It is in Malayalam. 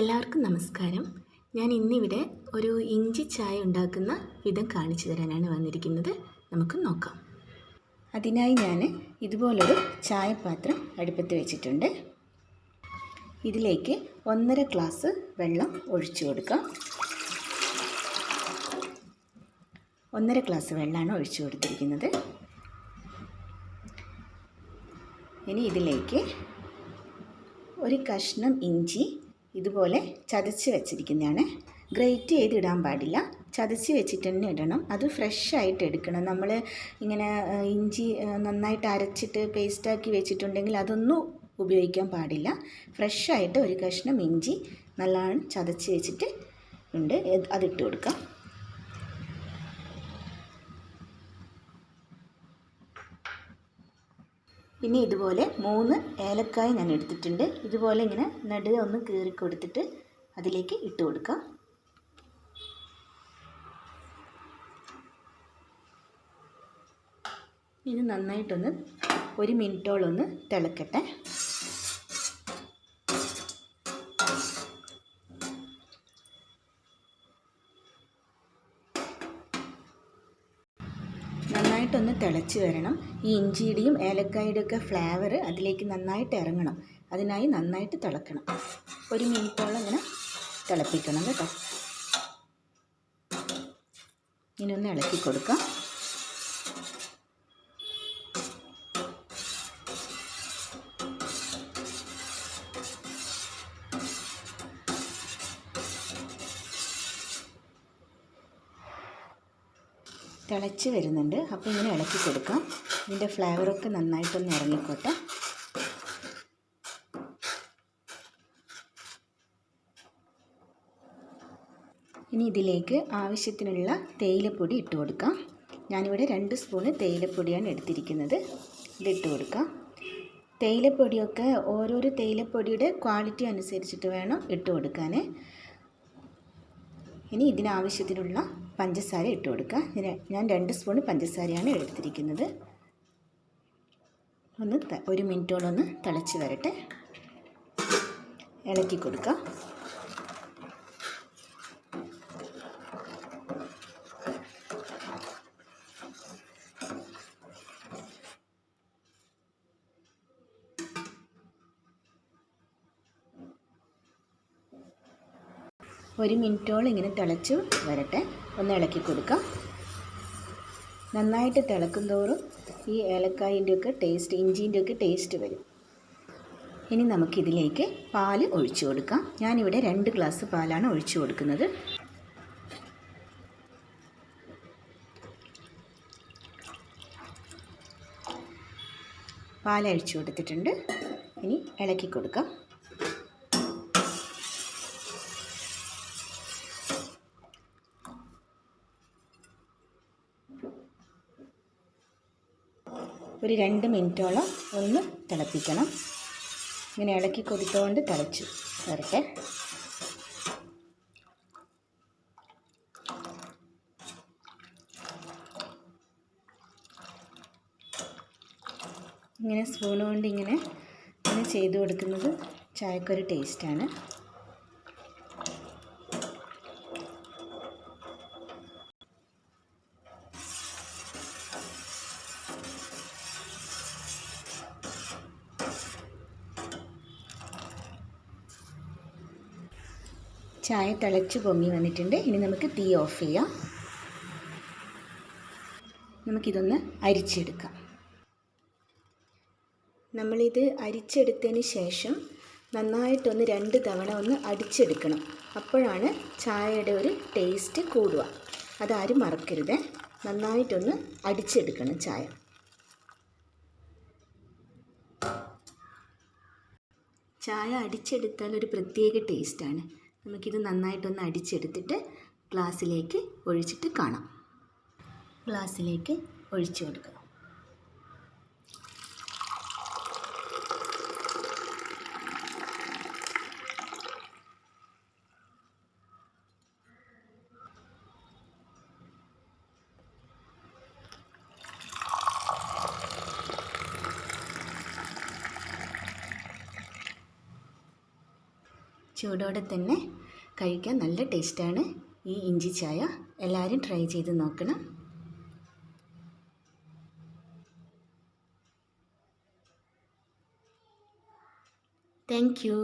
എല്ലാവർക്കും നമസ്കാരം. ഞാൻ ഇന്നിവിടെ ഒരു ഇഞ്ചി ചായ ഉണ്ടാക്കുന്ന വിധം കാണിച്ചു തരാനാണ് വന്നിരിക്കുന്നത്. നമുക്ക് നോക്കാം. അതിനായി ഞാൻ ഇതുപോലൊരു ചായപാത്രം അടുപ്പത്ത് വെച്ചിട്ടുണ്ട്. ഇതിലേക്ക് 1.5 ഗ്ലാസ് വെള്ളം ഒഴിച്ചു കൊടുക്കാം. 1.5 ഗ്ലാസ് വെള്ളമാണ് ഒഴിച്ചു കൊടുത്തിരിക്കുന്നത്. ഇനി ഇതിലേക്ക് ഒരു കഷ്ണം ഇഞ്ചി ഇതുപോലെ ചതച്ച് വെച്ചിരിക്കുന്നതാണ്. ഗ്രേറ്റ് ചെയ്തിടാൻ പാടില്ല, ചതച്ച് വെച്ചിട്ട് തന്നെ ഇടണം. അത് ഫ്രഷായിട്ട് എടുക്കണം. നമ്മൾ ഇങ്ങനെ ഇഞ്ചി നന്നായിട്ട് അരച്ചിട്ട് പേസ്റ്റാക്കി വെച്ചിട്ടുണ്ടെങ്കിൽ അതൊന്നും ഉപയോഗിക്കാൻ പാടില്ല. ഫ്രഷായിട്ട് ഒരു കഷ്ണം ഇഞ്ചി നല്ലോണം ചതച്ച് വെച്ചിട്ട് ഉണ്ട്, അതിട്ട് കൊടുക്കാം. ഇനി ഇതുപോലെ 3 ഏലക്കായ ഞാൻ എടുത്തിട്ടുണ്ട്. ഇതുപോലെ ഇങ്ങനെ നടുവെ ഒന്ന് കീറി കൊടുത്തിട്ട് അതിലേക്ക് ഇട്ട് കൊടുക്കാം. ഇത് നന്നായിട്ടൊന്ന് 1 മിനിറ്റോളം ഒന്ന് തിളക്കട്ടെ. നന്നായിട്ടൊന്ന് തിളച്ച് വരണം. ഈ ഇഞ്ചിയുടെയും ഏലക്കായുടെയും ഒക്കെ ഫ്ലേവർ അതിലേക്ക് നന്നായിട്ട് ഇറങ്ങണം. അതിനായി നന്നായിട്ട് തിളക്കണം. 1 മിനിറ്റോളം ഇങ്ങനെ തിളപ്പിക്കണം കേട്ടോ. ഇനി ഒന്ന് ഇളക്കി കൊടുക്കാം. തിളച്ച് വരുന്നുണ്ട്. അപ്പോൾ ഇങ്ങനെ ഇളക്കി കൊടുക്കാം. ഇതിൻ്റെ ഫ്ലേവറൊക്കെ നന്നായിട്ടൊന്ന് ഇറങ്ങിക്കോട്ടെ. ഇനി ഇതിലേക്ക് ആവശ്യത്തിനുള്ള തേയിലപ്പൊടി ഇട്ട് കൊടുക്കാം. ഞാനിവിടെ 2 സ്പൂണ് തേയിലപ്പൊടിയാണ് എടുത്തിരിക്കുന്നത്. ഇതിട്ട് കൊടുക്കാം. തേയിലപ്പൊടിയൊക്കെ ഓരോരോ തേയിലപ്പൊടിയുടെ ക്വാളിറ്റി അനുസരിച്ചിട്ട് വേണം ഇട്ട് കൊടുക്കാൻ. ഇനി ഇതിനാവശ്യത്തിനുള്ള പഞ്ചസാര ഇട്ട് കൊടുക്കുക. ഞാൻ 2 സ്പൂൺ പഞ്ചസാരയാണ് എടുത്തിരിക്കുന്നത്. ഒന്ന് 1 മിനിറ്റോളം ഒന്ന് തിളച്ച് വരട്ടെ. ഇളക്കി കൊടുക്കുക. ഒരു മിനിറ്റോളം ഇങ്ങനെ തിളച്ച് വരട്ടെ. ഒന്ന് ഇളക്കി കൊടുക്കാം. നന്നായിട്ട് തിളക്കും തോറും ഈ ഏലക്കായിൻ്റെയൊക്കെ ടേസ്റ്റ്, ഇഞ്ചീൻ്റെയൊക്കെ ടേസ്റ്റ് വരും. ഇനി നമുക്കിതിലേക്ക് പാല് ഒഴിച്ചു കൊടുക്കാം. ഞാനിവിടെ 2 ഗ്ലാസ് പാലാണ് ഒഴിച്ചു കൊടുക്കുന്നത്. പാൽ ഒഴിച്ചു കൊടുത്തിട്ടുണ്ട്. ഇനി ഇളക്കി കൊടുക്കാം. ഒരു 2 മിനിറ്റോളം ഒന്ന് തിളപ്പിക്കണം. ഇങ്ങനെ ഇളക്കി കൊടുത്തുകൊണ്ട് തിളച്ചു വരട്ടെ. ഇങ്ങനെ സ്പൂൺ കൊണ്ട് ഇങ്ങനെ ചെയ്ത് കൊടുക്കുന്നത് ചായക്കൊരു ടേസ്റ്റാണ്. ചായ തിളച്ച് പൊങ്ങി വന്നിട്ടുണ്ട്. ഇനി നമുക്ക് തീ ഓഫ് ചെയ്യാം. നമുക്കിതൊന്ന് അരിച്ചെടുക്കാം. നമ്മളിത് അരിച്ചെടുത്തതിന് ശേഷം നന്നായിട്ടൊന്ന് 2 തവണ ഒന്ന് അടിച്ചെടുക്കണം. അപ്പോഴാണ് ചായയുടെ ഒരു ടേസ്റ്റ് കൂടുക. അതാരും മറക്കരുത്. നന്നായിട്ടൊന്ന് അടിച്ചെടുക്കണം ചായ. ചായ അടിച്ചെടുത്താൽ ഒരു പ്രത്യേക ടേസ്റ്റാണ്. നമുക്കിത് നന്നായിട്ടൊന്ന് അടിച്ചെടുത്തിട്ട് ഗ്ലാസ്സിലേക്ക് ഒഴിച്ചിട്ട് കാണാം. ഗ്ലാസ്സിലേക്ക് ഒഴിച്ചു കൊടുക്കുക. ചൂടോടെ തന്നെ കഴിക്കാൻ നല്ല ടേസ്റ്റാണ് ഈ ഇഞ്ചി ചായ. എല്ലാവരും ട്രൈ ചെയ്ത് നോക്കണം. Thank you.